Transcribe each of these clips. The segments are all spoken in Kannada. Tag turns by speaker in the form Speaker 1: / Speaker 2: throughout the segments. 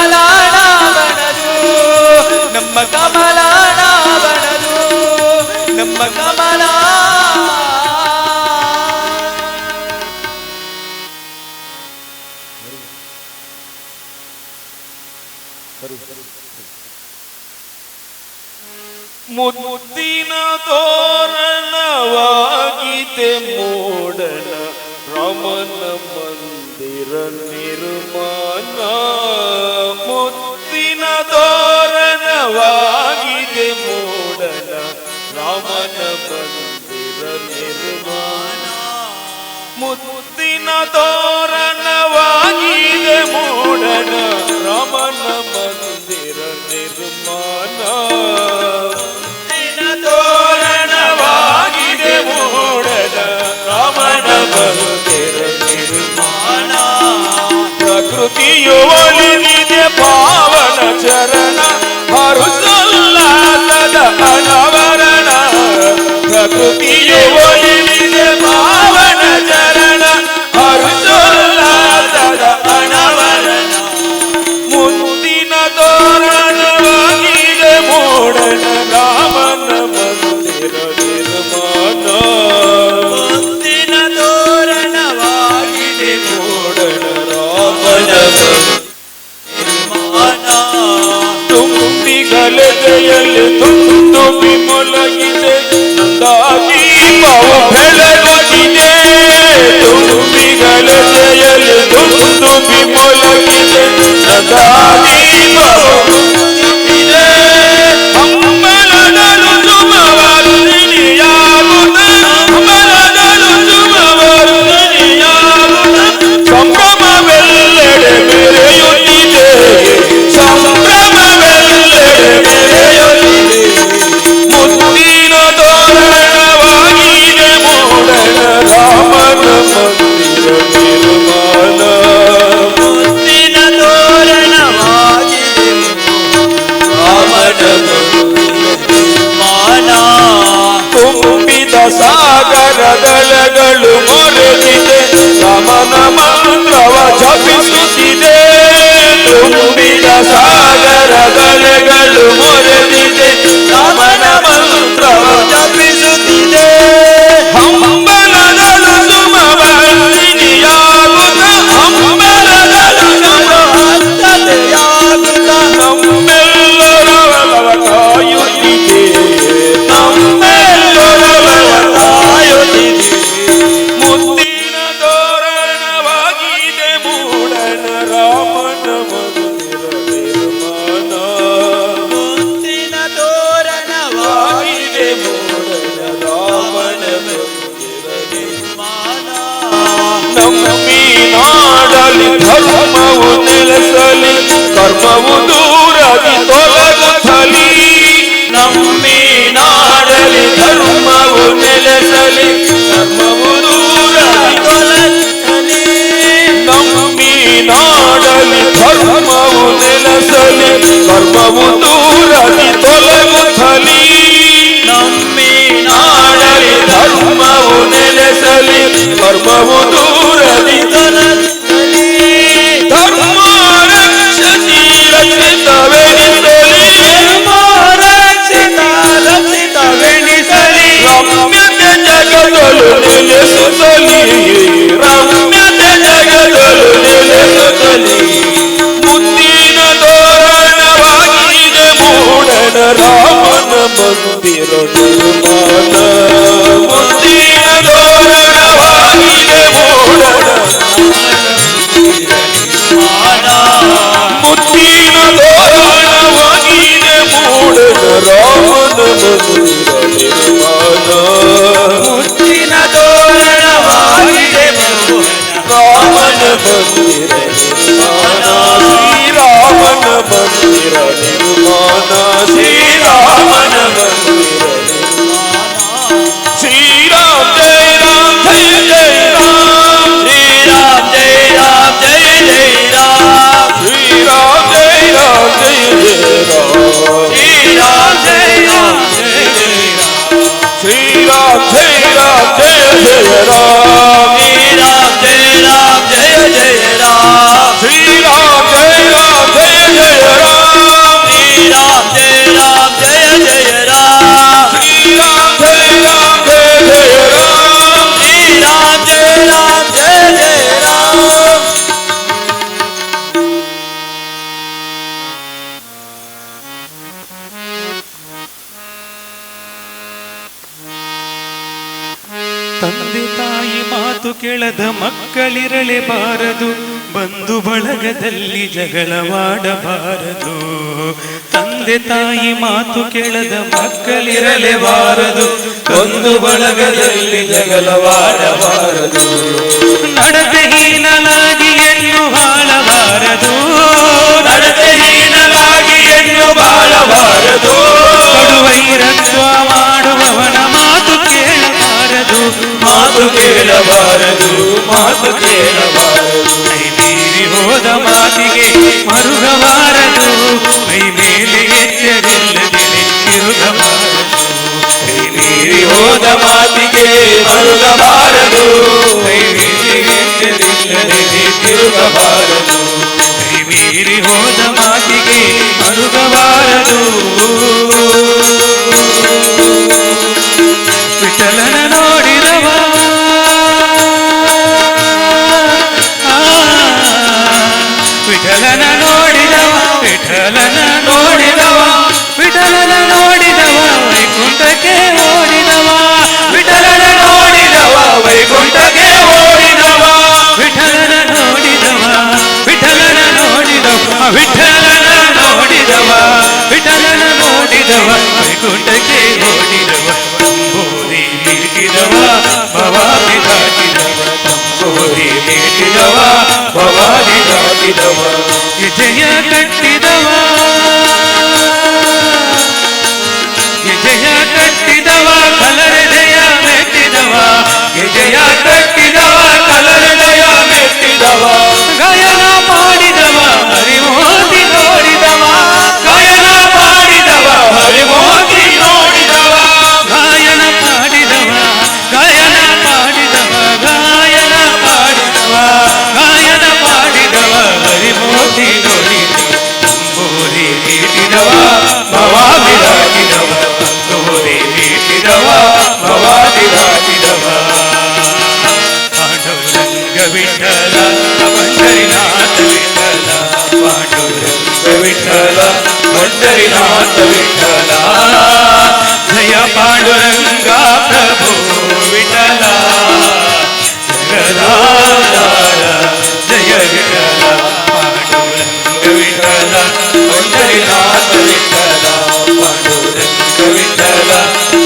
Speaker 1: ಕಮಲಾಣ ಬಣದು ನಮ್ಮ ಕಮಲಾಣ ಬಣದು ನಮ್ಮ ಕಮಲ
Speaker 2: ಮುದ್ದಿನ ತೋರಣವಾಗಿದೆ ಮೂಡಣ ರಾಮನ ಮಂದಿರ ನಿರ್ಮಾಣ. ಮುದ್ದಿನ ತೋರಣವಾಗಿದೆ ಮೂಡಣ ರಾಮನ ಮಂದಿರ ನಿರ್ಮಾಣ. ಮುದ್ದಿನ ತೋರಣವಾಗಿದೆ ಮೂಡಣ ರಾಮನ ಮಂದಿರ ನಿರ್ಮಾಣ. ತೋರಣವಾಗಿದೆ ಮೂಡಣ ರಾಮನ ಮಂದಿರ ನಿರ್ಮಾಣ. ಪ್ರಕೃತಿಯು ಒಲಿದಿದೆ ಪಾವನ ಚರಣ ಹರುಸೋಲ್ಲಾಸದ ಅನಾವರಣ. ಪ್ರಕೃತಿಯು ಒಲಿದಿದೆ ಪಾವನ ಚರಣ ಹರುಸೋಲ್ಲಾಸದ ಅನಾವರಣ. ಮುದ್ದಿನ ತೋರಣವಾಗಿದೆ ಮೂಡಣ ರಾಮನ ಮಂದಿರ ನಿರ್ಮಾಣ. ಮುದ್ದಿನ ತೋರಣವಾಗಿದೆ ಮೂಡಣ ರಾಮನ ನಿರ್ಮಾಣ. ತುಂಬಿ ಗಲಗೆಯಲ್ಲಿ ತುಂಬಿ ಮೊಲಗಿದೆ ನಂದಾದೀಪವು ಬೆಳಗುತ್ತಿದೆ. ತುಂಬಿ ಗಲಗೆಯಲ್ಲಿ ತುಂಬಿ ಮೊಲಗಿದೆ ನಂದಾದೀಪವು ಬೆಳಗುತ್ತಿದೆ. ಹಂಬಲದಲು ಸುಮವರ್ಣಿನಿಯಾಗುತ್ತ ಹಂಬಲದಲು ಸುಮವರ್ಣಿನಿಯಾಗುತ್ತ ಸಂಭ್ರಮವೆಲ್ಲೆಡೆ ಮೆರೆಯುತ್ತಿದೆ. ಸಂಭ್ರಮವೆಲ್ಲೆಡೆ ಮೆರೆಯುತ್ತಿದೆ. ಮುದ್ದಿನ ತೋರಣವಾಗಿದೆ ಮೂಡಣ ರಾಮನ ಮಂದಿರ ನಿರ್ಮಾಣ. ಮುದ್ದಿನ ತೋರಣವಾಗಿದೆ ರಾಮನ ನಿರ್ಮಾಣ. ತುಂಬಿದ ಸಾಗರದಲೆಗಳು ಮೊರೆದಿದೆ ರಾಮನ ಮಂತ್ರವ ಜಪಿಸುತ್ತಿದೆ. ತುಂಬಿದ ಸಾಗರದಲೆಗಳು ಮೊರೆದಿದೆ ರಾಮನ ಮಂತ್ರವ ಜಪಿಸುತ್ತಿದೆ. ಹಂಬಲದಲು ಸುಮವರ್ಣಿನಿಯಾಗುತ್ತ ಹಂಬಲದಲು ಸುಮವರ್ಣಿನಿಯಾಗುತ್ತ ನಮ್ಮೆಲ್ಲರವರ ಕಾಯುತ್ತಿದೆ. ನಮ್ಮೆಲ್ಲರವರ ಕಾಯುತ್ತಿದೆ. ಮುದ್ದಿನ ತೋರಣವಾಗಿದೆ ಮೂಡಣ ರಾಮನ ಮಂದಿರ ನಿರ್ಮಾಣ. ಮುದ್ದಿನ ತೋರಣವಾಗಿದೆ ಮೂಡಣ ರಾಮನ ಮಂದಿರ ನಿರ್ಮಾಣ. ನಮ್ಮಿ ನಾಡಲಿ ಧರ್ಮವು ನೆಲೆಸಲಿ ಕರ್ಮವು ದೂರದಿ ತೊಲಗುತ್ತಲಿ. ನಮ್ಮಿ ನಾಡಲಿ ಧರ್ಮವು ನೆಲೆಸಲಿ ಕರ್ಮವು ದೂರದಿ ತೊಲಗುತ್ತಲಿ. ನಮ್ಮಿ ನಾಡಲಿ ಧರ್ಮವು ನೆಲೆಸಲಿ ಕರ್ಮವು ದೂರದಿ ತೊಲಗುತ್ತಲಿ. ನಮ್ಮಿ ನಾಡಲಿ ಧರ್ಮವು ನೆಲೆಸಲಿ ಕರ್ಮವು ದೂರದಿ ತೊಲಗುತ್ತಲಿ. ಧರ್ಮ ರಕ್ಷತಿ ರಕ್ಷಿತವೆನಿಸಲಿ. ಧರ್ಮ ರಕ್ಷಿತ ರಕ್ಷಿತವೆನಿಸಲಿ. ರಮ್ಯತೆ ಜಗದೊಳು ನೆಲೆಸುತ್ತಲಿ. ರಮ್ಯತೆ ಜಗದೊಳು ನೆಲೆಸುತ್ತಲಿ. ಮುದ್ದಿನ ತೋರಣವಾಗಿದೆ ಮೂಡಣ ರಾಮನ ಮಂದಿರ ನಿರ್ಮಾಣ. ಮುದ್ದಿನ ತೋರಣವಾಗಿದೆ ಮೂಡಣ ಮುದ್ದಿನ ತೋರಣವಾಗಿದೆ ಮೂಡಣ ರಾಮನ ಮಂದಿರ ನಿರ್ಮಾಣ. ಮುದ್ದಿನ ತೋರಣವಾಗಿದೆ ರಾಮನ ಮಂದಿರ ನಿರ್ಮಾಣ. ಶ್ರೀರಾಮನ ಮಂದಿರ ನಿರ್ಮಾಣ. ಶ್ರೀರಾಮನ ಮಂದಿರ ನಿರ್ಮಾಣ.
Speaker 3: ತಾಯಿ ಮಾತು ಕೇಳದ ಮಕ್ಕಳಿರಲೇಬಾರದು, ಬಂಧು ಬಳಗದಲ್ಲಿ ಜಗಳವಾಡಬಾರದು. ತಂದೆ ತಾಯಿ ಮಾತು ಕೇಳದ ಮಕ್ಕಳಿರಲೇಬಾರದು,
Speaker 2: ಬಂಧು ಬಳಗದಲ್ಲಿ ಜಗಳವಾಡಬಾರದು.
Speaker 3: ನಡತೆ ಹೀನಲಾಗಿ ಹೆಣ್ಣು ಬಾಳಬಾರದು,
Speaker 2: ನಡತೆ ಹೀನಲಾಗಿ ಹೆಣ್ಣು ಬಾಳಬಾರದು.
Speaker 3: ಕಡುವೈರತ್ವ ಮಾಡುವವನ ಮಾತು ಕೇಳಬಾರದು,
Speaker 2: ಮಾತು ಕೇಳಬಾರದು, ಮಾತು ಕೇಳಬಾರದು.
Speaker 3: ಮೈ ಮೀರಿ ಹೋದ ಮಾತಿಗೆ ಮರುಗಬಾರದು, ಮೈ ಮೇಲೆ ಎಚ್ಚರಿಲ್ಲದೆ ತಿರುಗಬಾರದು.
Speaker 2: ಕೈ ಮೀರಿ ಹೋದ ಮಾತಿಗೆ ಮರುಗಬಾರದು,
Speaker 3: ಕೈ ಮೇಲೆ ಎಚ್ಚರಿಲ್ಲದೆ
Speaker 2: ತಿರುಗಬಾರದು.
Speaker 3: ಕೈ ಮೀರಿ ಹೋದ ಮಾತಿಗೆ ಮರುಗಬಾರದು. ವಿಠಲನ ನೋಡಿದವ ವಿಠಲನ ನೋಡಿದವ, ವಿಠಲನ ನೋಡಿದವ, ವಿಠಲನ ನೋಡಿದವ ವೈಕುಂಠಕ್ಕೆ ಓಡಿದವ, ವಿಠಲನ ನೋಡಿದವ
Speaker 2: ವೈಕುಂಠಕ್ಕೆ ಓಡಿದವ.
Speaker 3: ವಿಠಲನ ನೋಡಿದವ, ವಿಠಲನ ನೋಡಿದವ, ವಿಠಲನ ನೋಡಿದವ, ವಿಠಲನ ನೋಡಿದವ ವೈಕುಂಠಕ್ಕೆ ಓಡಿದವ. ತಂಬೋರಿ ಮೀಟಿದವ ಭವಾದಿ ದಾಟಿದವ,
Speaker 2: ತಂಬೋರಿ ಮೀಟಿದವ ಭವಾದಿ ದಾಟಿದವ.
Speaker 3: ವಿಜಯ ಕಟ್ಟಿದವ, ವಿಜಯ ಕಟ್ಟಿದವ ಕಲರದಯ ಮೆಟ್ಟಿದವ,
Speaker 2: ವಿಜಯ ಕಟ್ಟಿದವ ಕಲರದಯ ಮೆಟ್ಟಿದವ.
Speaker 3: ಗಾಯನ ಮಾಡಿದವ ಹರಿಮೋದಿ ನೋಡಿದವ,
Speaker 2: ಗಾಯನ ಮಾಡಿದವ ಹರಿಮೋದಿ ನೋಡಿದವ.
Speaker 3: ಗಾಯನ ಮಾಡಿದವ, ಗಾಯನ ಮಾಡಿದವ, ಗಾಯನ ಮಾಡಿದವ, ಗಾಯನ ಮಾಡಿದವ ಹರಿಮೋದಿ ನೋಡಿದವ. ತಂಬೋರಿ ಮೀಟಿದವ ಭವಾದಿ ದಾಟಿದವ,
Speaker 2: ತಂಬೋರಿ ಮೀಟಿದವ ಭವಾದಿ ದಾಟಿದವ.
Speaker 3: ಪಾಂಡುರಂಗ ವಿಠಲ ಪಂಡರಿನಾಥ ವಿಠಲ, ಪಾಂಡುರಂಗ
Speaker 2: ವಿಠಲ ಪಂಡರಿನಾಥ ವಿಠಲ.
Speaker 3: ಜಯ ಪಾಂಡುರಂಗ ಪ್ರಭು ವಿಠಲ, ಜಗದಾಧಾರ ಜಯ ವಿಠಲ, ಪಾಂಡುರಂಗ ವಿಠಲ
Speaker 2: ಪಂಡರಿನಾಥ ವಿಠಲ, ಪಾಂಡುರಂಗ ವಿಠಲ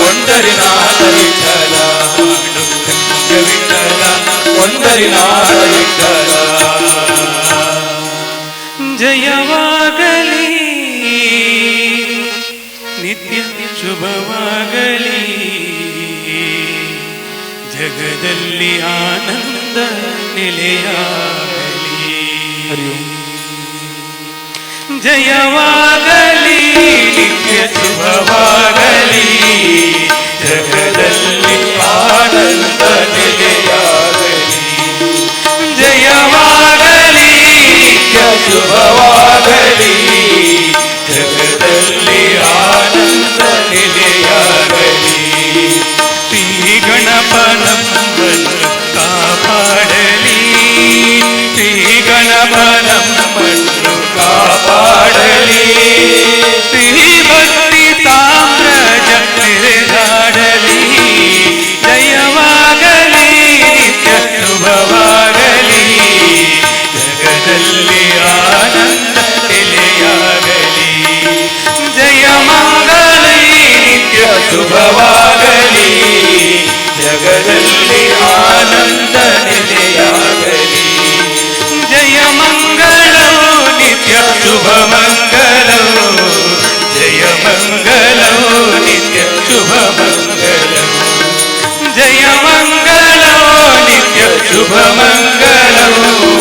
Speaker 2: ಪಂಡರಿನಾಥ ವಿಠಲ,
Speaker 3: ಪಾಂಡುರಂಗ ವಿಠಲ
Speaker 2: ಪಂಡರಿನಾಥ ವಿಠಲ.
Speaker 3: ಜಯವಾಗಲಿ ನಿತ್ಯ ಶುಭವಾಗಲಿ, ಜಗದಲ್ಲಿ ಆನಂದ ನೆಲೆಯಾಗಲಿ. ಜಯವಾಗಲಿ ನಿತ್ಯ ಶುಭವಾಗಲಿ,
Speaker 2: ಜಗದಲ್ಲಿ ಆನಂದ ನೆಲೆಯಾಗಲಿ.
Speaker 3: ಜಯವಾಗಲಿ
Speaker 2: ನಿತ್ಯ ಶುಭವಾಗಲಿ, ಜಗದಲ್ಲಿ ಆನಂದ ನೆಲೆಯಾಗಲಿ.
Speaker 3: ಶ್ರೀ ಗಣಪನಮ್ಮನ್ನು ಕಾಪಾಡಲಿ, ಶ್ರೀ ಗಣಪನಮ್ಮನ್ನು
Speaker 2: ಕಾಪಾಡಲಿ.
Speaker 3: ಶ್ರೀ ಭಕ್ತಿ ಸಾಮ್ರಾಜ್ಯ ನೆರೆದಾಡಲಿ. ಜಯವಾಗಲಿ ನಿತ್ಯ ಶುಭವಾಗಲಿ, ಜಗದಲ್ಲಿ ಆನಂದ ನೆಲೆಯಾಗಲಿ. ಜಯ ಮಂಗಲಿ ನಿತ್ಯ
Speaker 2: ಶುಭವಾಗಲಿ, ಜಗದಲ್ಲಿ ಆನಂದ ನೆಲೆಯಾಗಲಿ.
Speaker 3: ಜಯ ಮಂಗಳವು ನಿತ್ಯ ಶುಭ ಮಂಗಳವು, ಜಯ ಮಂಗಳವು ನಿತ್ಯ ಶುಭ ಮಂಗಳವು, ಜಯ ಮಂಗಳವು ನಿತ್ಯ ಶುಭ ಮಂಗಳವು,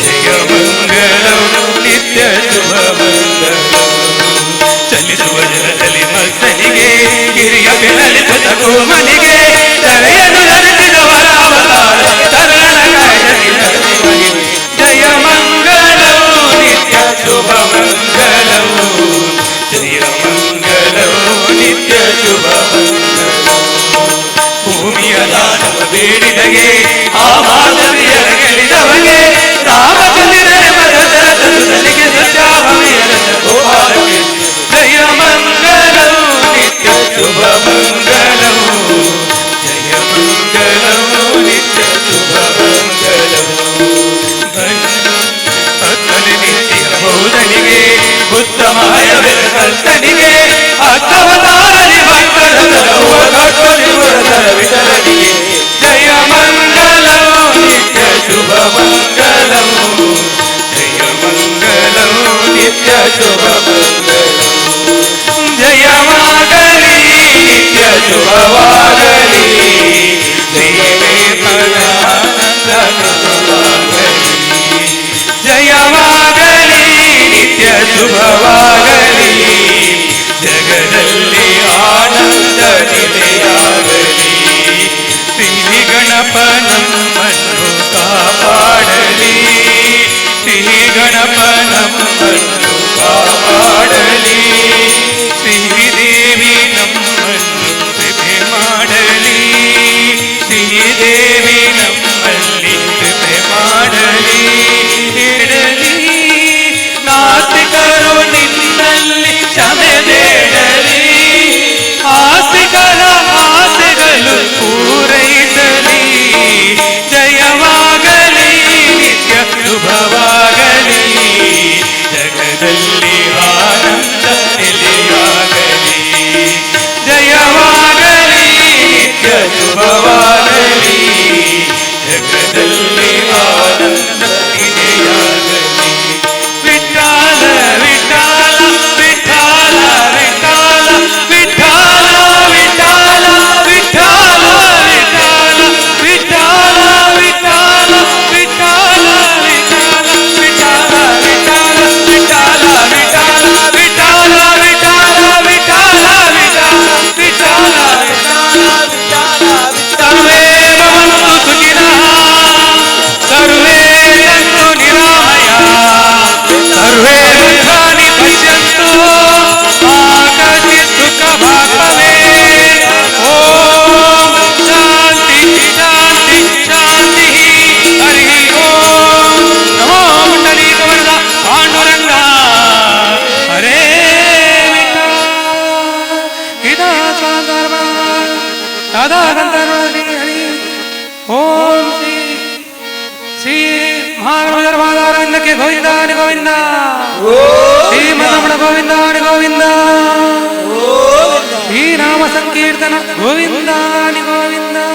Speaker 3: ಜಯ ಮಂಗಳವು ನಿತ್ಯ ಶುಭ ಮಂಗಳವು. ಚಲಿಸುವ ಜನದಲ್ಲಿ ಮಸ್ತನಿಗೆ, ಹಿರಿಯ ಬೆಳಲಿ ಪದಕೋ ಮನಿಗೆ, ತಲೆಯನ್ನು ನಡೆಸಿದವರ ಅವತಾರ ತರಣ ಕಾಯದಲ್ಲಿ ನಡೆಸುವನಿಗೆ. ಜಯ ಮಂಗಳವು ನಿತ್ಯ ಶುಭ ಮಂಗಳವು, ಜಯ ಮಂಗಳವು ನಿತ್ಯ ಶುಭ ಮಂಗಳವು. ಭೂಮಿಯ ದಾನವ ಬೇಡಿದಗೆ, ಆ ಮಾಧವಿಯ ಗೆಳಿದವಗೆ, ರಾಮಚಂದ್ರನ ಮದದನಿಗೆ ಸತ್ಯಾಭವಿಯರ ಗೋಪಾಲಕ್ಕೆ. ಜಯ ಮಂಗಳವು ನಿತ್ಯ ಶುಭ ಮಂಗಳವು, ಜಯವಾಗಲಿ ನಿತ್ಯ ಶುಭವಾಗಲಿ ಶ್ರೀ ವೇಂಕಟಾನಂದ ಶುಭವಾಗಲಿ ಜಯವಾಗಲಿ ನಿತ್ಯ ಶುಭವಾಗಲಿ ಜಗದಲ್ಲಿ ಆನಂದ ನಿಲೆಯಾಗಲಿ ಶ್ರೀ ಗಣಪ ನಮ್ಮನ್ನು ಕಾಪಾಡಲಿ ಶ್ರೀ ಗಣಪ ನಮ್ಮನ್ನು ಕಾಪಾಡಲಿ ಶ್ರೀದೇವಿ ನಮ್ಮನ್ನು ಕೃಪೆ ಮಾಡಲಿ ಶ್ರೀದೇವಿ ನಮ್ಮಲ್ಲಿ ಕೃಪೆ ಮಾಡಲಿ ಇಡಲಿ ನಾಸ್ತಿಕರು ನಿನ್ನಲ್ಲಿ ಕ್ಷಮೆ ಬೇಡಲಿ ಆಸ್ತಿಕರ ಆಸೆಗಳು ಪೂರೈಸಲಿ ಜಯವಾಗಲಿ ನಿತ್ಯ ಶುಭವಾಗಲಿ ಜಗದಲ್ಲಿ ಆನಂದ ನೆಲೆಯಾಗಲಿ ಜಯವಾಗಲಿ ನಿತ್ಯ ಶುಭವಾಗಲಿ ಜಗದಲ್ಲಿ ಆನಂದ ನೆಲೆಯಾಗಲಿ ವಿಠ್ಠಲ ವಿಠ್ಠಲ ವಿಠ್ಠಲ ವಿಠ್ಠಲ ವಿಠ್ಠಲ ವಿಠ್ಠಲ ವಿಠ್ಠಲ ವಿಠ್ಠಲ ವಿಠ್ಠಲ ವಿಠ್ಠಲ ಸರ್ವೇ ಭವಂತು ಸುಖಿನಃ ಸರ್ವೇ ಸಂತು ನಿರಾಮಯಾಃ ಸರ್ವೇ ಭದ್ರಾಣಿ ಪಶ್ಯಂತು ಮಾ ಕಶ್ಚಿತ್ ದುಃಖಭಾಗ್ ಭವೇತ್ ಓಂ ಶಾಂತಿ ಶಾಂತಿ ಶಾಂತಿ ಹರಿ ಓಂ ನಮೋ ಪುಂಡರೀಕವರದ ಪಾಂಡುರಂಗ ಹರೇ ವಿಠಲ दादा गंधर्वाणी हरि ओम श्री श्री महागणपति के गोविंदा गोविंदा श्री मदमण गोविंदा गोविंदा श्री नाम संकीर्तन गोविंदा गोविंदा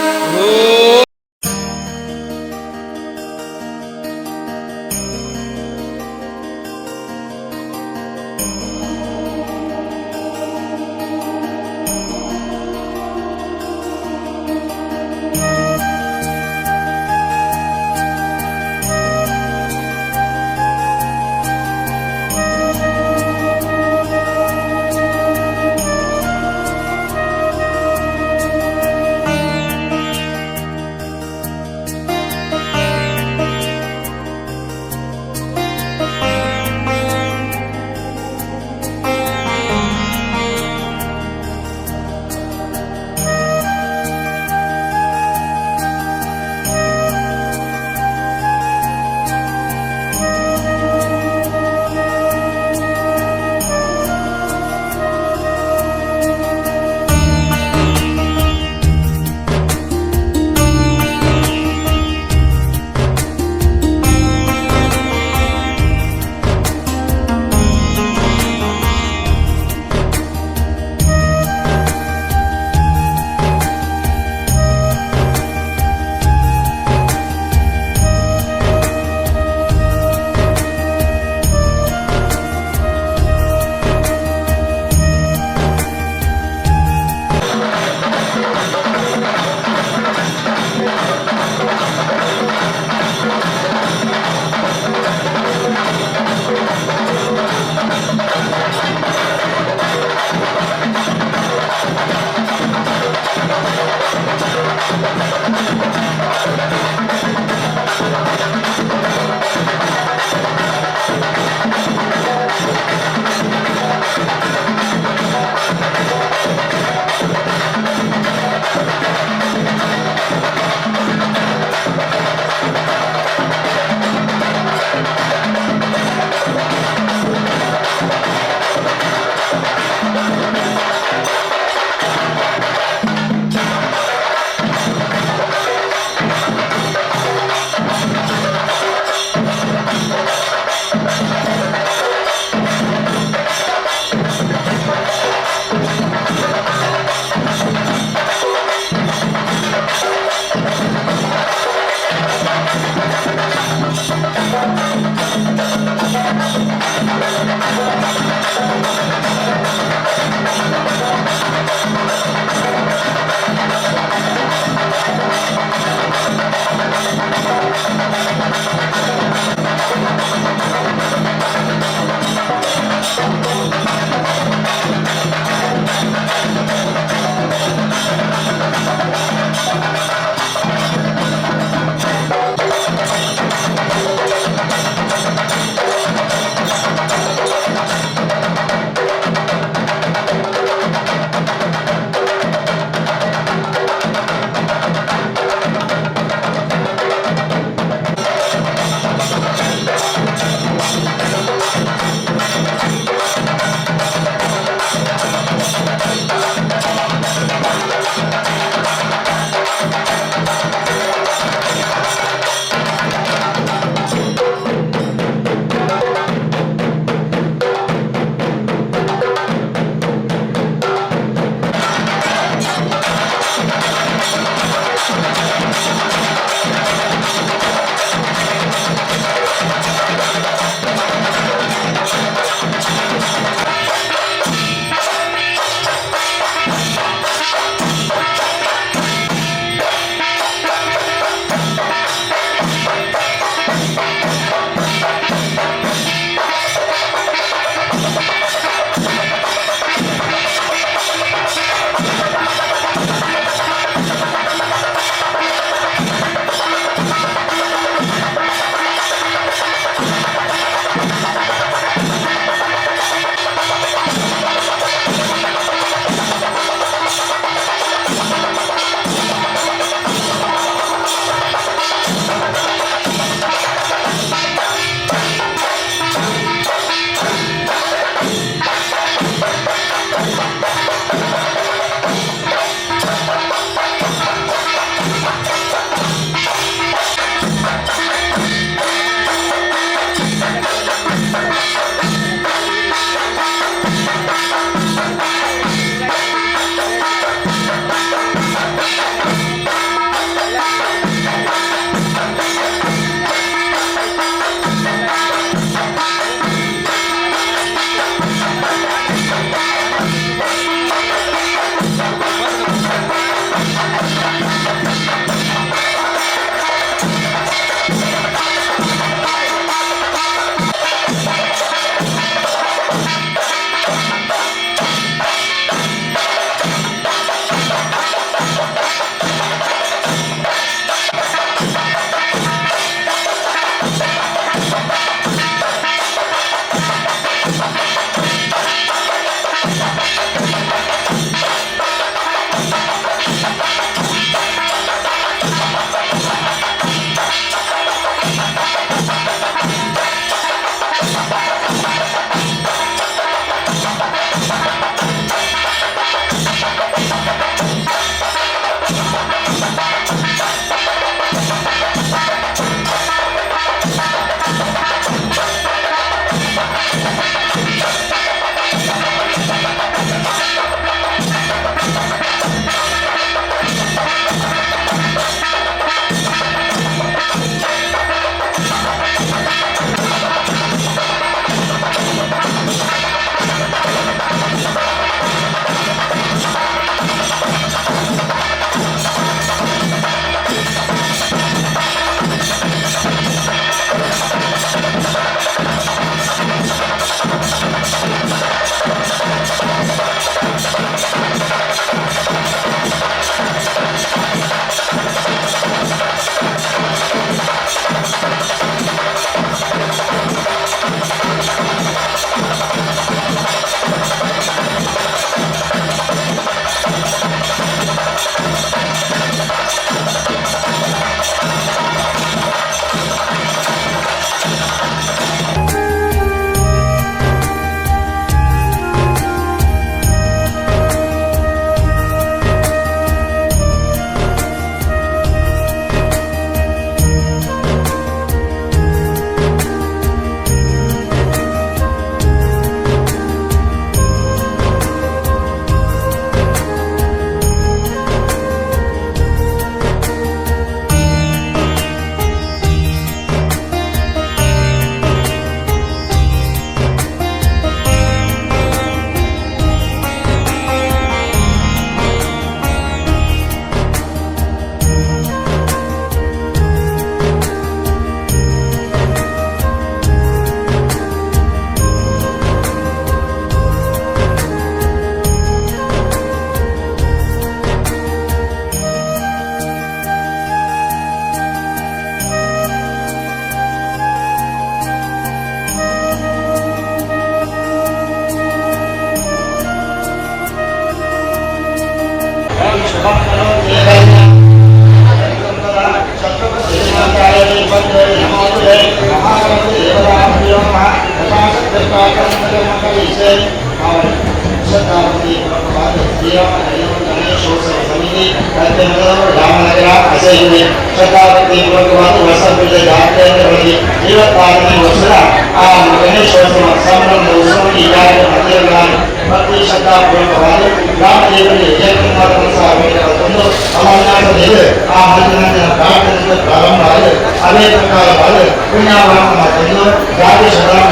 Speaker 4: ರಾಜೇಶ್ವರ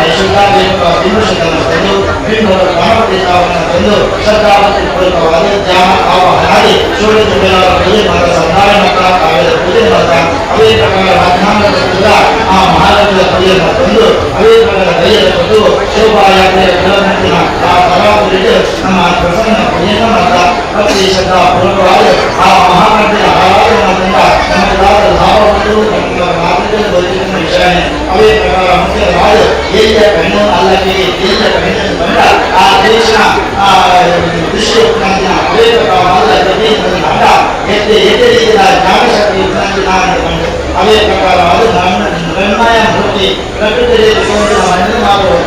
Speaker 4: ಒಂದು ಶ್ರದ್ಧಾಪೂರ್ವಕವಾದ ಧ್ಯಾನ ಭಾವ ಹಾಗೆ ಸೂರ್ಯ ಪೂಜೆ ಮಾತ್ರ ಸಂಧಾನ ಮಾತ್ರ ಕಾವ್ಯದ ಪೂಜೆ ಮಾತ್ರ ಅವೇ ಪ್ರಕಾರ ರಾಜನಾಮದ ಕೂಡ ಆ ಮಹಾರಾಜರ ಪೂಜೆ ಒಂದು ಅವೇ ಪ್ರಕಾರ ಧೈರ್ಯದ ಕೊಟ್ಟು ಶೋಭಾಯಾತ್ರೆಯ ಕೆಲವೊಂದಿನ ಆ ಪರವಾದರಿಗೆ ನಮ್ಮ ಪ್ರಸನ್ನ ಪೂಜೆಯನ್ನು ಮಾತ್ರ ಭಕ್ತಿ ಶ್ರದ್ಧಾಪೂರ್ವಕವಾದ ಆ ಮಹಾರಾಜರ ಆರಾಧನೆಯಿಂದ ನಮಗೆಲ್ಲರ ಲಾಭ ಮತ್ತು ಮಾತೃಗಳ ಬದುಕಿನ ವಿಷಯನೇ ಅವೇ ಪ್ರಕಾರ ಮುಖ್ಯವಾದ ಎಲ್ಲಿಯ ಕಣ್ಣು ಅಲ್ಲಕ್ಕೆ ಎಲ್ಲಿಯ ಕಣ್ಣಿನಲ್ಲಿ ಬಂದ ಆ ದೇಶ ದೃಶ್ಯ ಅವೇ ಪ್ರಕಾರ ಎತ್ತೆ ರೀತಿಯ ಜ್ಞಾನಶಕ್ತಿ ನಾನು ಅವೇ ಪ್ರಕಾರವಾದ ನಿರ್ಣಯ ಮೂರ್ತಿ ಪ್ರಕೃತಿಯಲ್ಲಿ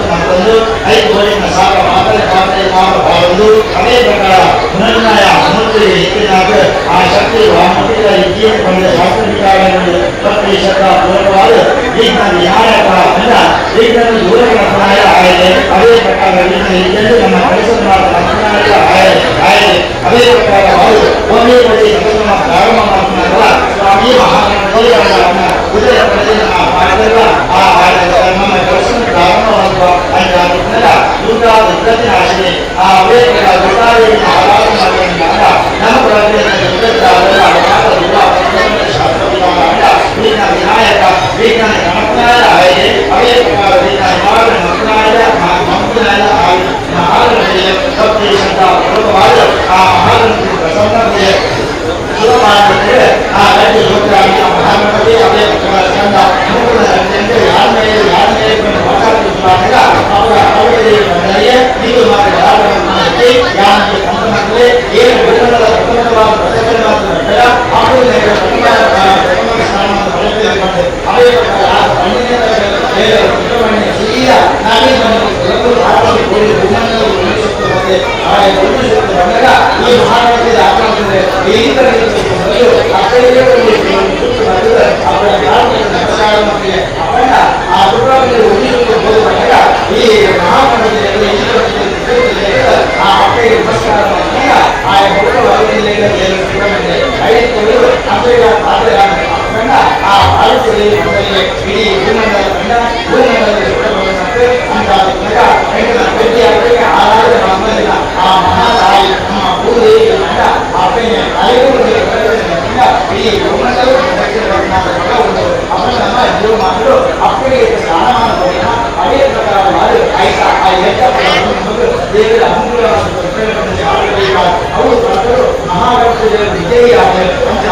Speaker 4: ನಮ್ಮೊಂದು 5 ಕೋಟಿನ ಸಾಲ ಮಾಡಬಾರದು ಅದೇ ಪ್ರಕಾರ ನಿರ್ಣಯ ಮೂರ್ತಿ ಹೆಚ್ಚಿನಾಗ ಆ ಶಕ್ತಿ ವಾಮುಖಿಕ ಇದ್ದೇನೆ ಬಂದ ಶಾಸ್ತ್ರವಿಚಾರಗಳು ಭಕ್ತಿ ಶ್ರದ್ಧಾ ಪೂರ್ವಕವಾದ ಈಗ ವಿಹಾರಕ ಅಲ್ಲ ಈಗ ದೂರಗಳ ಸಹಾಯ ಆಗಿದೆ ಅದೇ ಪ್ರಕಾರ ಇದ್ದಲ್ಲಿ ನಮ್ಮ ಕೆಲಸ ಮಾಡಿದ ಆಗಿದೆ ಅದೇ ಪ್ರಕಾರವಾದ ಒಂದೇ ಬಳಿ ಕೆಲಸ ಪ್ರಾರಂಭ ಮಾಡ್ತಾರಲ್ಲ ಸ್ವಾಮಿ ಮಹಾಗಣಪತಿಗಳನ್ನ ಉದಯ ಪಡೆದ ನಮ್ಮ ಕೆಲಸ ಪ್ರಾರಂಭವಾಗುವ ಅಂತ ದುರ್ಗಾ ವಿದ್ಯೆ ಆಶೆ ಆ ಅವೇ ದುರ್ಗಾದೇವಿನ ಆರಾಧನೆ ಮಾಡೋದ್ರಿಂದ ನಮ್ಮ ವಿನಾಯಕ ವಿಜ್ಞಾನ ಗಣಪನಾಯ ಆಗಿದೆ ಅವೇ ಪ್ರಕಾರ ಭಕ್ತಿ ಶ್ರದ್ಧಾ ಪೂರ್ವಕವಾದ ಆ ಮಹಾಗಣಪತಿ ಪ್ರಸನ್ನತೆ ಆ ರಾಜ್ಯ ಲೋಕರಾಗಿ ಮಹಾಗಣಪತಿ ಅವೇ ಪ್ರಕಾರ ಚಂದ ಯಾರ ಮೇಲೆ ಮಾತಾಡ್ತಿದ್ದಾಗ ಅವರ ಅವರಿಗೆ ಬಂದರೆ ಇದು ಮಾತ್ರ ಯಾರಿಗೆ ಕಂಪನಕ್ಕೆ ಏನು ವಿಧಾನದ ಪ್ರಥಮವಾದ ಪ್ರಸನ್ನ ಮಾತ್ರ ಅವೇ ಈ ಮಹಾರಾಜ್ಯದ ಆಕ್ರಮಣೆ ಆ ದುರ್ಗಾವಳಿ ಹೋದಾಗ ಈ ಮಹಾರಾಜ್ಯದಲ್ಲಿ ಆ ಅಪ್ಪೆಗೆ ನಮಸ್ಕಾರ ಮಾಡಿದಾಗ ಆ ಆ ಭಾರತದಲ್ಲಿ ಇಡೀ ಭೂಮಂಡಲ ಆ ಮಹಾತಾಯಿ ನಮ್ಮ ಭೂದೇವಿ ಅಪ್ಪೆಯ ಇಡೀ ಭೂಮಂಡಲ ನಮ್ಮ ಜೀವ ಮಾಡಲು ಅಪ್ಪಗೆ ಸ್ಥಾನಮಾನ ಅದೇ ಪ್ರಕಾರವಾದ ಆಯ್ತಾ ಆ ದೇವರ ಅನುಕೂಲವಾದ ಅವರು ಮಹಾಗಣಪತಿಯ ವಿಜಯಿಯಾದ ಅಂತ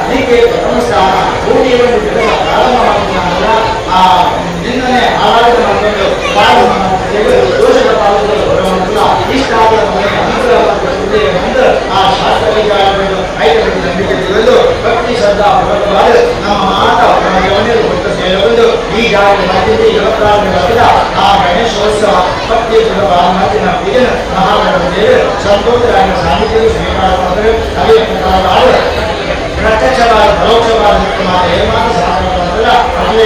Speaker 4: ಹೀಗೆ ಪ್ರಥಮ ಸ್ಥಾನ ಭೂಮಿಯನ್ನು ಪ್ರಾರಂಭ ಮಾಡಿದ ಆ ನಿನ್ನೆ ಆರಾಧನೆ ಮಾಡಿಕೊಂಡು ದೋಷದ ಪಾಲಕರು ಬರುವಂತಹ ಇಷ್ಟಾದ ಬಂದು ಆ ಶಾಸ್ತ್ರ ವಿಚಾರಗಳನ್ನು ಆಯ್ಕೆ ನಂಬಿಕೆ ತಿಳಿದು ಭಕ್ತಿ ಶ್ರದ್ಧಾ ಪೂರ್ವಕವಾದ ನಮ್ಮ ಮಾತಾ ಸೇರಬಹುದು ಈ ಜಾಗದ ಮಧ್ಯೆ ಯುವಕರಾದ ಆ ಗಣೇಶೋತ್ಸವ ಭಕ್ತಿ ಮಾತಿನ ಪ್ರಿಯ ಮಹಾಗಣಪತಿಯರು ಸಂತೋಷರಾಗಿ ಸಾಹಿತ್ಯ ಸ್ವೀಕಾರ ಮಾಡಿದರೆ ಅದೇ ಪ್ರಕಾರವಾದ ಪ್ರತ್ಯಕ್ಷವಾದ ಪರೋಕ್ಷವಾದ ಏಮಾನ ಸಾಧನ ಅದೇ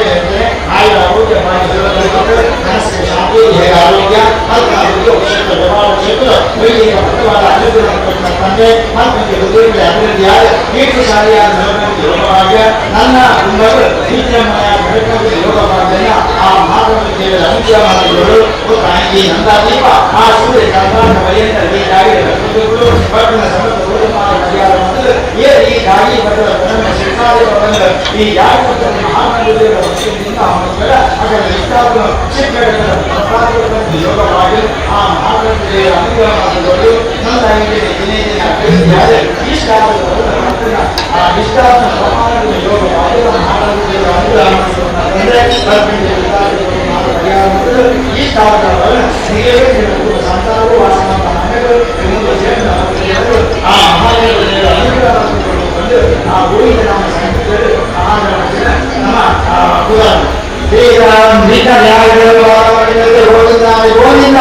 Speaker 4: ಆಯುರ ಆರೋಗ್ಯ ಮನಸ್ಸಿನ ಶಾಂತಿ ದೇಹ ಆರೋಗ್ಯ ವ್ಯವಹಾರ ಕ್ಷೇತ್ರ ವೈದಿಕ ಪಟ್ಟವಾದ ಅನುಕೂಲ ತಂದೆ ಮತ್ತು ಹೃದಯದ ಅಭಿವೃದ್ಧಿಯಾದ ಕೀರ್ತಿಶಾಲಿಯಾದ ಯೋಗಭಾಗ್ಯ ನನ್ನ ಕುಂಭಗಳು ನೀತಿಯಮಯ ಯೋಗಭಾಗ್ಯ ಆ ಮಾತೃದೇವರ ಅಂತ್ಯ ಮಾಡಿದವರು ತಾಯಿ ನಂದಾದೀಪ ಆ ಸೂರ್ಯ ಚಂದ್ರನ ಪರ್ಯಂತ ಹೀಗಾಗಿ ಪಟ್ಟಣ ಸಮಸ್ತ ಈ ಗಾಳಿ ಬದಲ ಈ ಯಾರು ಮಹಾನಗರ ಅದರ ಇಷ್ಟಾದ ಯೋಗವಾಗಿ ಆ ಮಹಾನಗರ ಅನುಗ್ರಹಗಳು ನನ್ನ ಇಷ್ಟ ಆ ಇಷ್ಟಾದ ಯೋಗವಾಗಿ ಮಹಾನಗರ ಅನುಗ್ರಹ ಈ ಸಂತಾನವು ವಾಸ ಆ ಮಹಾನಗರ ಅನುಗ್ರಹ ಆ ಗೋವಿಂದ ನಾಮ ಸಂಗೀತಗಳು ನಮ್ಮ ಪುರಾಣ ಗೋವಿಂದ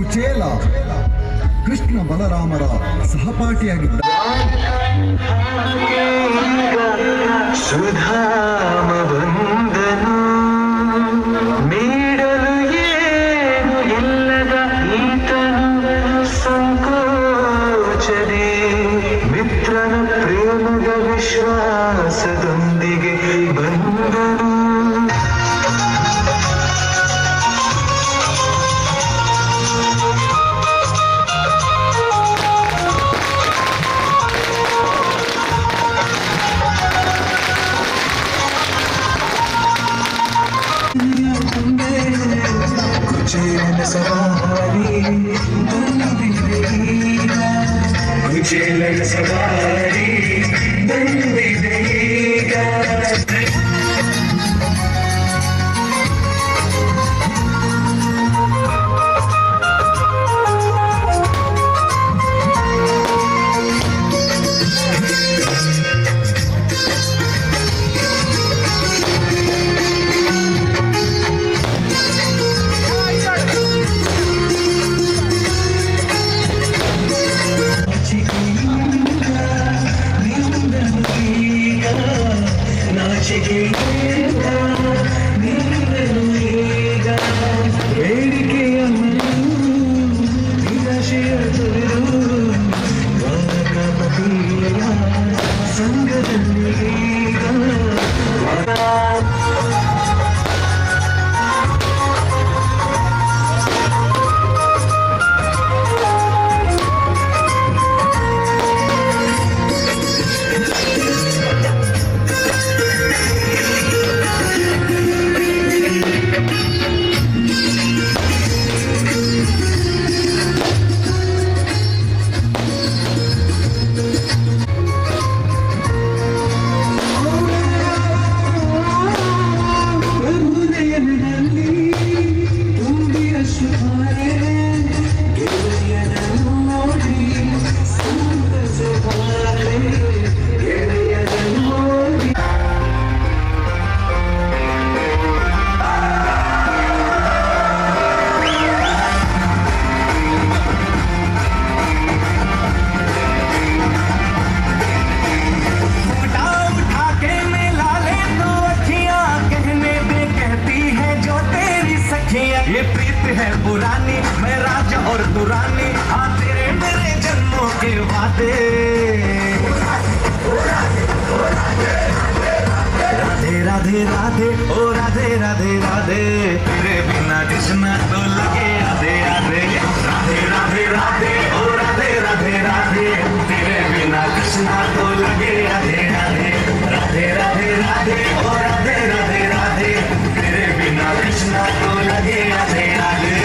Speaker 5: ಕುಚೇಲ ಕೃಷ್ಣ ಬಲರಾಮರ ಸಹಪಾಠಿಯಾಗಿದ್ದ.
Speaker 6: ಸುಧಾಮ ಬಂದನು ನೀಡಲು ಏನು ಇಲ್ಲದ ಈತನು ಸಂಕೋಚದೆ ಮಿತ್ರನ ಪ್ರೇಮದ ವಿಶ್ವಾಸದೊಂದಿಗೆ ಬಂದನು. ಕುಚೇಲನ ಸವಾರಿ ಬಂದಿದೆಯೀಗ, ಕುಚೇಲನ ಸವಾರಿ ಬಂದಿದೆಯೀಗ. ಬೇಡಿಕೆಯ ನಿರಾಶೆಯ ಪತಿಯ ಸಂಘದಲ್ಲಿ ये प्रीत है पुरानी, मैं राजा और तू रानी, हाँ तेरे मेरे जन्मों के वादे। राधे राधे राधे ओ राधे राधे राधे, तेरे बिना कृष्णा तो लगे आधे आधे। राधे राधे राधे ओ राधे राधे राधे, तेरे बिना कृष्णा तो लगे आधे आधे। राधे राधे राधे ओ राधे राधे राधे, तेरे बिना कृष्णा तो लगे आधे आधे।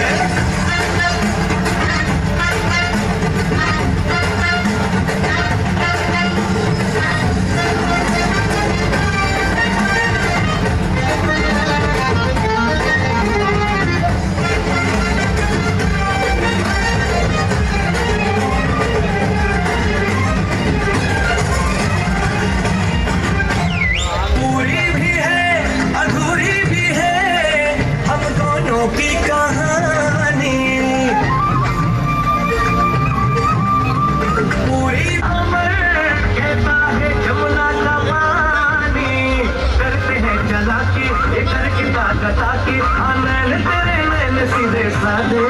Speaker 6: पूरी भी है अधूरी भी है हम दोनों की कहानी, पूरी अमर कहता है जमुना का पानी। करते हैं चालाकी ये करके ताकता की, हाँ नैन तेरे नैन सीधे साधे।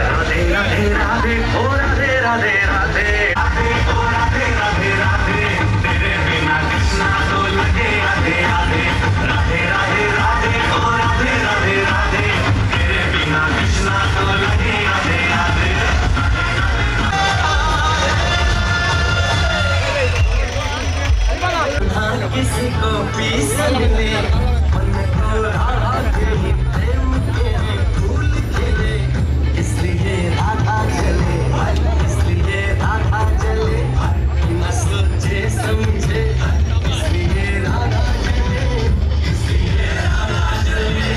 Speaker 6: राधे राधे राधे ओ राधे राधे राधे, राधे ओ राधे राधे राधे, तेरे बिना कृष्णा तो लगे आधे आधे। राधे राधे राधे ओ राधे राधे राधे, तेरे बिना कृष्णा तो लगे आधे आधे। किसी को पी सकने मन को राग ही प्रेम के फूल खिले, इसलिए राधा चले, इसलिए राधा चले, न सोचे समझे, इसलिए राधा चले, इसलिए राधा चले।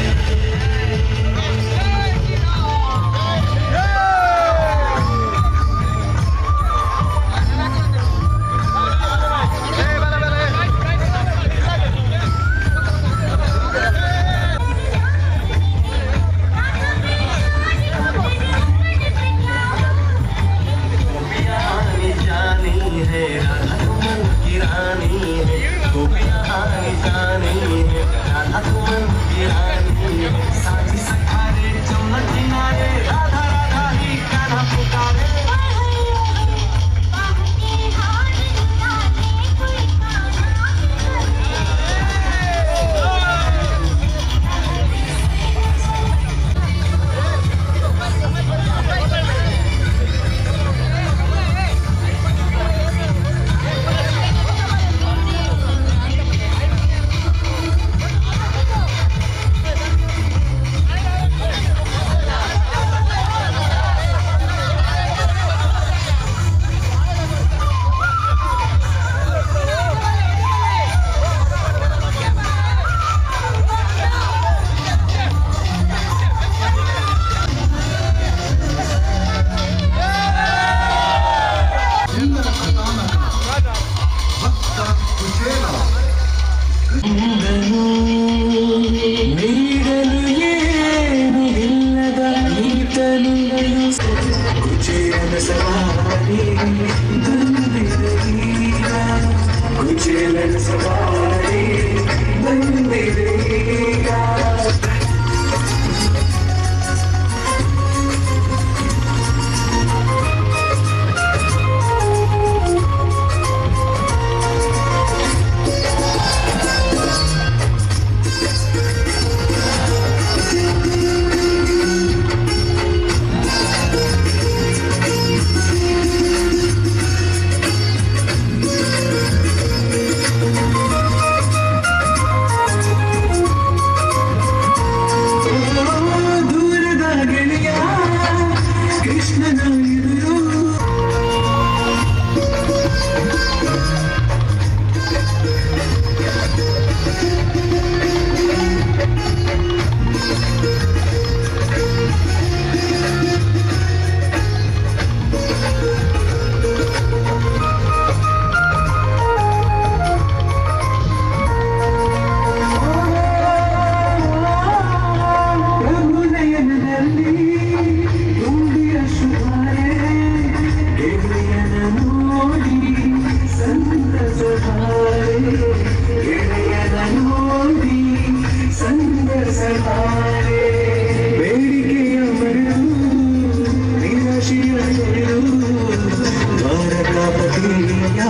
Speaker 6: ಸಖಿಯ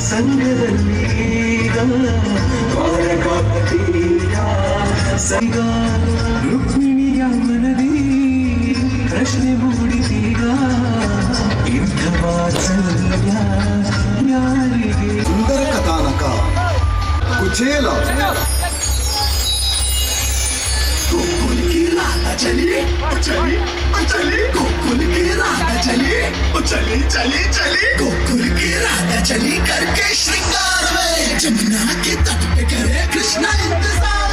Speaker 6: ಸಂಘದಲ್ಲಿ ದ್ವಾರಕಾಪತಿಯ ಸಂಗ ರುಕ್ಮಿಣಿಯ ಮನದಿ ಪ್ರಶ್ನೆ ಮೂಡಿದೀಗ ಇಂಥ ವಾತ್ಸಲ್ಯ ಯಾರಿಗೆ
Speaker 5: ಸುಂದರ ಕಥಾನಕ ಕುಚೇಲ
Speaker 6: गोकुल की रात चली चली चली गोकुल की रात चली चली चली चली गोकुल की रात चली करके श्रृंगार में जमुना के तट पे करे कृष्णा इंतजार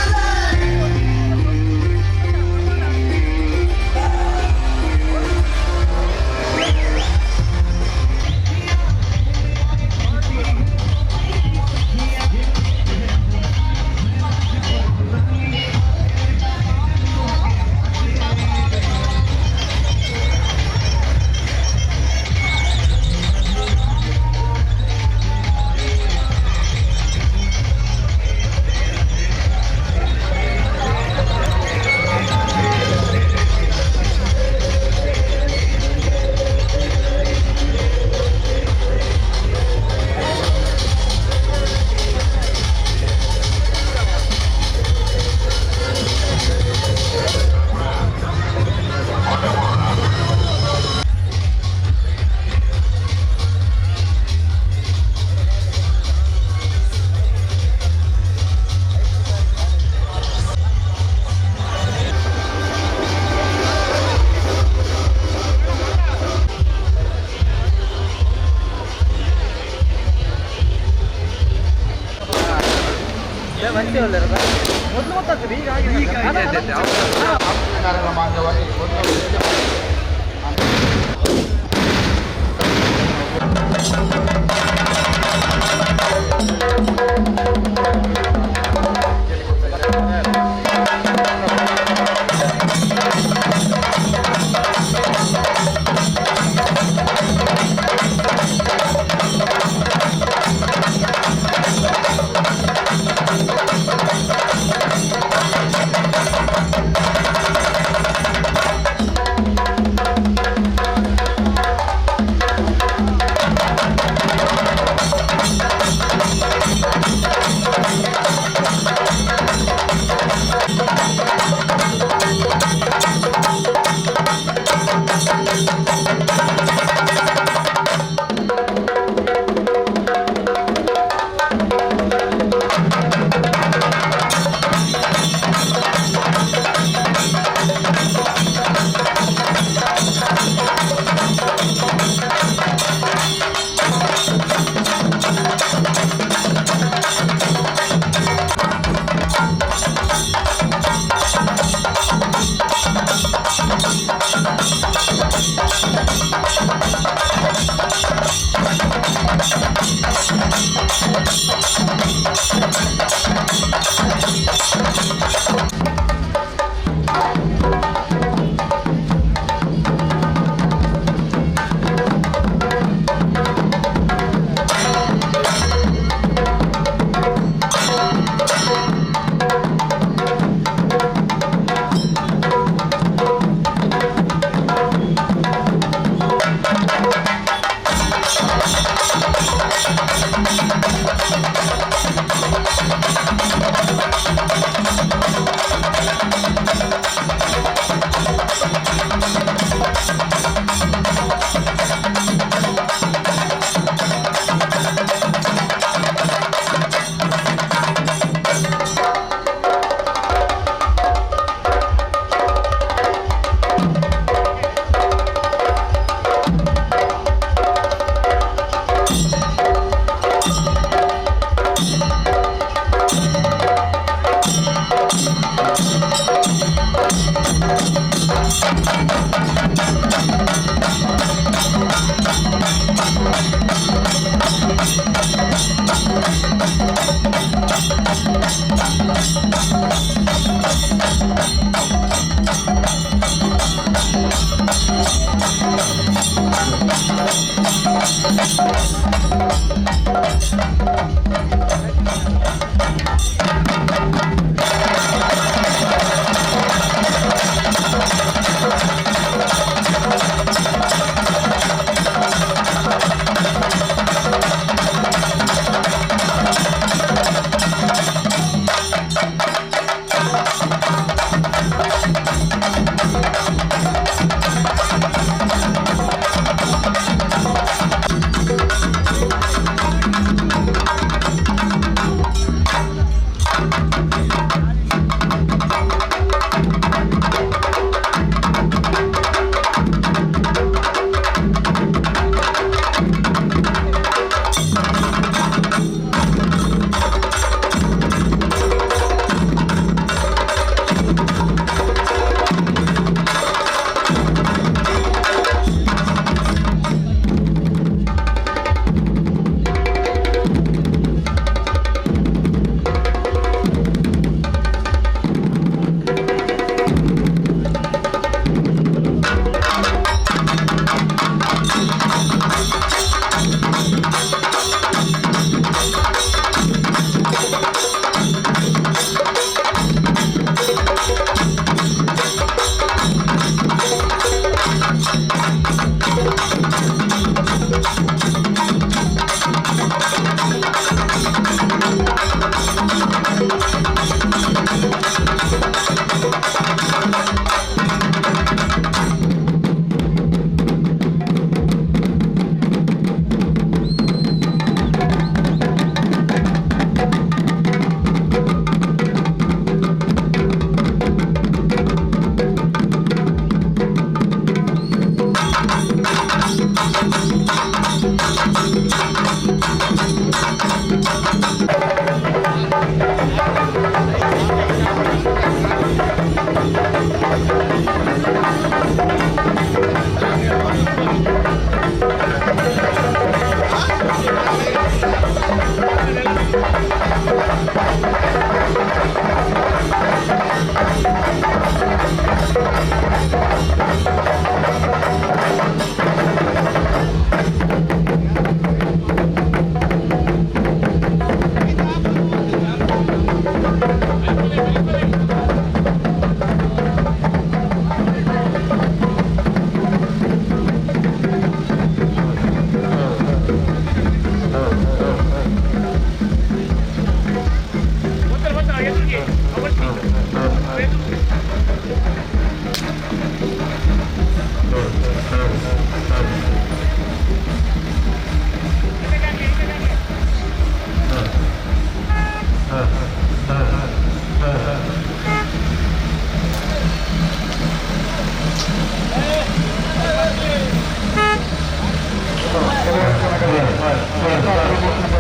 Speaker 4: बस